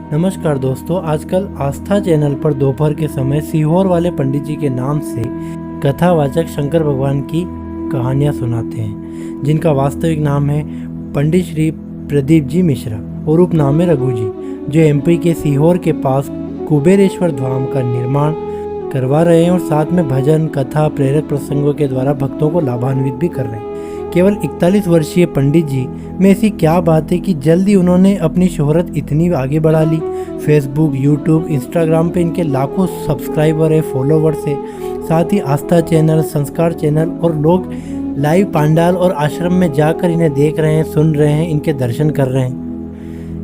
नमस्कार दोस्तों, आजकल आस्था चैनल पर दोपहर के समय सीहोर वाले पंडित जी के नाम से कथावाचक शंकर भगवान की कहानियाँ सुनाते हैं, जिनका वास्तविक नाम है पंडित श्री प्रदीप जी मिश्रा और उपनाम है रघु जी, जो एमपी के सीहोर के पास कुबेरेश्वर धाम का निर्माण करवा रहे हैं और साथ में भजन कथा प्रेरक प्रसंगों के द्वारा भक्तों को लाभान्वित भी कर रहे हैं। केवल 41 वर्षीय पंडित जी में ऐसी क्या बात है कि जल्दी उन्होंने अपनी शोहरत इतनी आगे बढ़ा ली। फेसबुक, यूट्यूब, इंस्टाग्राम पे इनके लाखों सब्सक्राइबर है, फॉलोवर्स है। साथ ही आस्था चैनल, संस्कार चैनल और लोग लाइव पंडाल और आश्रम में जाकर इन्हें देख रहे हैं, सुन रहे हैं, इनके दर्शन कर रहे हैं।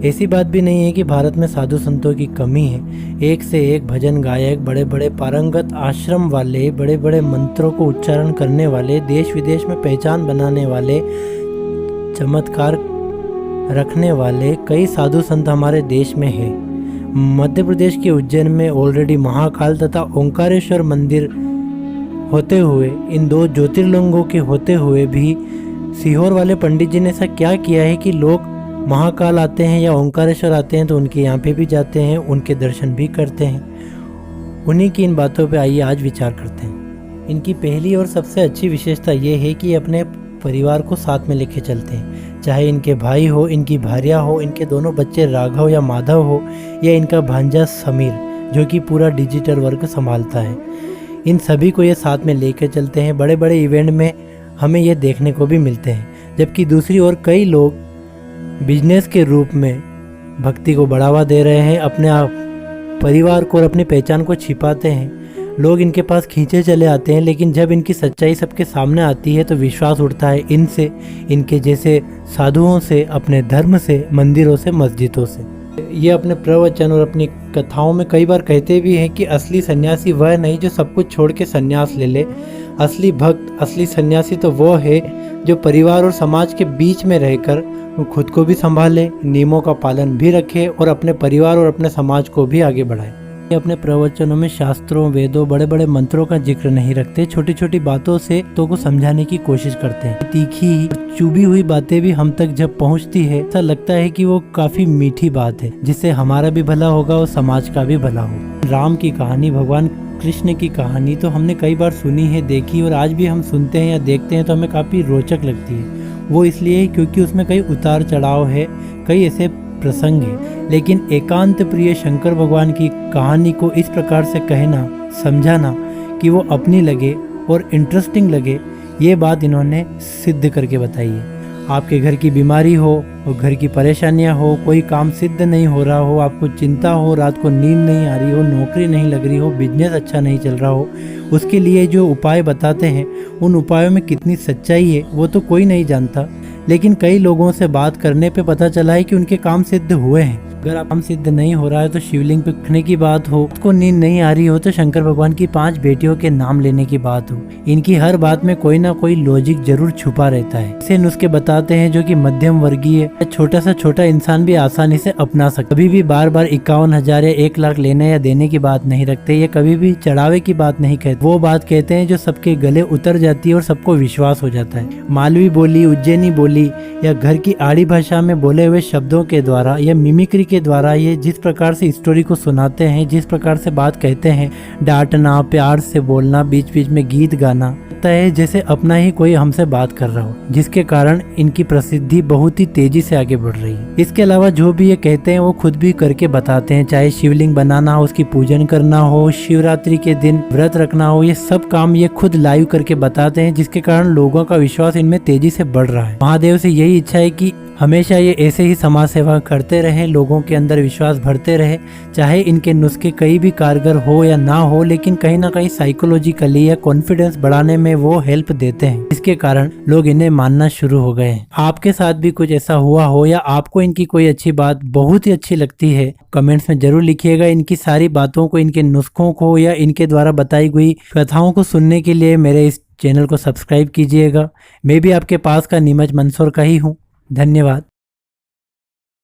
ऐसी बात भी नहीं है कि भारत में साधु संतों की कमी है। एक से एक भजन गायक, बड़े बड़े पारंगत आश्रम वाले, बड़े बड़े मंत्रों को उच्चारण करने वाले, देश विदेश में पहचान बनाने वाले, चमत्कार रखने वाले कई साधु संत हमारे देश में है। मध्य प्रदेश के उज्जैन में ऑलरेडी महाकाल तथा ओंकारेश्वर मंदिर होते हुए, इन दो ज्योतिर्लिंगों के होते हुए भी सीहोर वाले पंडित जी ने ऐसा क्या किया है कि लोग महाकाल आते हैं या ओंकारेश्वर आते हैं तो उनके यहाँ पे भी जाते हैं, उनके दर्शन भी करते हैं। उन्हीं की इन बातों पे आइए आज विचार करते हैं। इनकी पहली और सबसे अच्छी विशेषता ये है कि अपने परिवार को साथ में लेके चलते हैं, चाहे इनके भाई हो, इनकी भार्या हो, इनके दोनों बच्चे राघव या माधव हो, या इनका भांजा समीर जो कि पूरा डिजिटल वर्क संभालता है। इन सभी को ये साथ में लेकर चलते हैं। बड़े बड़े इवेंट में हमें ये देखने को भी मिलते हैं। जबकि दूसरी ओर कई लोग बिजनेस के रूप में भक्ति को बढ़ावा दे रहे हैं, अपने आप परिवार को और अपनी पहचान को छिपाते हैं। लोग इनके पास खींचे चले आते हैं, लेकिन जब इनकी सच्चाई सबके सामने आती है तो विश्वास उठता है इनसे, इनके जैसे साधुओं से, अपने धर्म से, मंदिरों से, मस्जिदों से। ये अपने प्रवचन और अपनी कथाओं में कई बार कहते भी हैं कि असली सन्यासी वह नहीं जो सब कुछ छोड़ के सन्यास ले ले। असली भक्त, असली सन्यासी तो वो है जो परिवार और समाज के बीच में रहकर वो खुद को भी संभाले, नियमों का पालन भी रखे और अपने परिवार और अपने समाज को भी आगे बढ़ाए। ये अपने प्रवचनों में शास्त्रों, वेदों, बड़े बड़े मंत्रों का जिक्र नहीं रखते, छोटी छोटी बातों से तो को समझाने की कोशिश करते हैं। तीखी चुभी हुई बातें भी हम तक जब पहुंचती है, ऐसा लगता है कि वो काफी मीठी बात है, जिससे हमारा भी भला होगा और समाज का भी भला हो। राम की कहानी, भगवान कृष्ण की कहानी तो हमने कई बार सुनी है, देखी, और आज भी हम सुनते हैं या देखते हैं तो हमें काफी रोचक लगती है। वो इसलिए क्योंकि उसमें कई उतार चढ़ाव है, कई ऐसे प्रसंग है। लेकिन एकांत प्रिय शंकर भगवान की कहानी को इस प्रकार से कहना, समझाना कि वो अपनी लगे और इंटरेस्टिंग लगे, ये बात इन्होंने सिद्ध करके बताई है। आपके घर की बीमारी हो और घर की परेशानियां हो, कोई काम सिद्ध नहीं हो रहा हो, आपको चिंता हो, रात को नींद नहीं आ रही हो, नौकरी नहीं लग रही हो, बिजनेस अच्छा नहीं चल रहा हो, उसके लिए जो उपाय बताते हैं उन उपायों में कितनी सच्चाई है वो तो कोई नहीं जानता। लेकिन कई लोगों से बात करने पे पता चला है कि उनके काम सिद्ध हुए हैं। अगर आप काम सिद्ध नहीं हो रहा है तो शिवलिंग पे रखने की बात हो, उसको नींद नहीं आ रही हो तो शंकर भगवान की 5 बेटियों के नाम लेने की बात हो, इनकी हर बात में कोई ना कोई लॉजिक जरूर छुपा रहता है। ऐसे नुस्खे बताते हैं जो कि मध्यम वर्गीय छोटा सा छोटा इंसान भी आसानी से अपना सकता। कभी भी बार बार 51,000 या 1 लाख लेने या देने की बात नहीं रखते, ये कभी भी चढ़ावे की बात नहीं कहते। वो बात कहते हैं जो सबके गले उतर जाती है और सबको विश्वास हो जाता है। मालवी बोली, उज्जैनी बोली या घर की आड़ी भाषा में बोले हुए शब्दों के द्वारा या मिमिक्री के द्वारा ये जिस प्रकार से स्टोरी को सुनाते हैं, जिस प्रकार से बात कहते हैं, डांटना, प्यार से बोलना, बीच बीच में गीत गाना, लगता है जैसे अपना ही कोई हमसे बात कर रहा हो, जिसके कारण इनकी प्रसिद्धि बहुत ही तेजी से आगे बढ़ रही है। इसके अलावा जो भी ये कहते हैं वो खुद भी करके बताते हैं, चाहे शिवलिंग बनाना हो, उसकी पूजन करना हो, शिवरात्रि के दिन व्रत रखना हो, ये सब काम ये खुद लाइव करके बताते हैं, जिसके कारण लोगों का विश्वास इनमें तेजी से बढ़ रहा है। महादेव से यही इच्छा है कि हमेशा ये ऐसे ही समाज सेवा करते रहे, लोगों के अंदर विश्वास भरते रहे, चाहे इनके नुस्खे कई भी कारगर हो या ना हो, लेकिन कहीं ना कहीं साइकोलॉजिकली या कॉन्फिडेंस बढ़ाने में वो हेल्प देते हैं, इसके कारण लोग इन्हें मानना शुरू हो गए हैं। आपके साथ भी कुछ ऐसा हुआ हो या आपको इनकी कोई अच्छी बात बहुत ही अच्छी लगती है, कमेंट्स में जरूर लिखिएगा। इनकी सारी बातों को, इनके नुस्खों को या इनके द्वारा बताई गई कथाओं को सुनने के लिए मेरे इस चैनल को सब्सक्राइब कीजिएगा। मैं भी आपके पास का नीमच मंदसौर का ही हूँ। धन्यवाद।